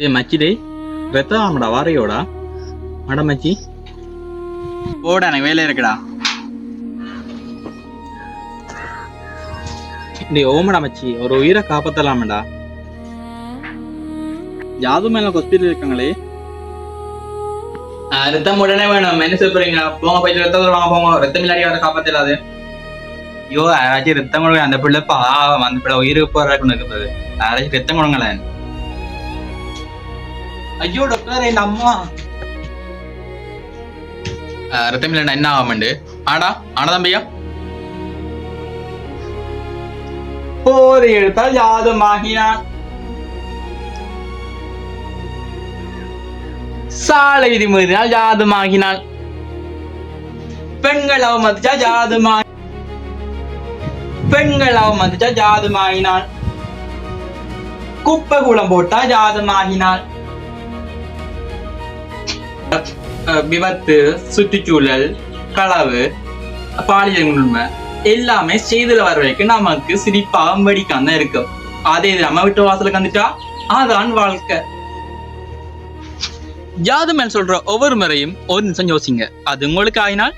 டேய் மச்சி டேய் ரத்தம்டா வாரையோடா அட மச்சி போடா எனக்கு வேலை இருக்குடா. டேய் ஓமடா மச்சி ஒரு உயிரை காப்பாத்தலாமடா. யாது மேல ஹாஸ்பிட்டல் இருக்காங்களே. ரத்தம் உடனே வேணும். என்ன சொல்றீங்க? போங்க போயிட்டு ரத்தம் வாங்க போங்க. ரத்தம் இல்லாடி அவரை காப்பாத்தலாது. ஐயோ யாராச்சும் ரத்தம் கொடுங்க. அந்த பிள்ளை பாவம், அந்த பிள்ளை உயிருக்கு போறாக்கு இருக்குது. யாராச்சும் ரத்தம் கொடுங்களேன். ஐயோ டாக்டர் என் அம்மா ரத்தம் இல்லைன்னா என்ன ஆகும்ண்டு. ஆடா ஆனா தம்பியா போர் எடுத்தால் யாதுமாகினான். சாலை விதிமுறையினால் ஜாதுமாகினாள். பெண்கள் அவமதிச்சா ஜாதுமாகினாள். குப்பை கூடம் போட்டா ஜாதுமாகினாள். விபத்து, சுற்றுச்சூழல், களவு, பாலியல் உண்மை எல்லாமே செய்துல வர வரைக்கும் நமக்கு சிரிப்பாக வெடிக்காம தான் இருக்கும். அதே இது நம்ம விட்டு வாசலுக்கு வந்துட்டா அதான் வாழ்க்கை. ஜாது மேல் சொல்ற ஒவ்வொரு முறையும் ஒரு நிமிஷம் யோசிங்க. அது உங்களுக்கு ஆயினால்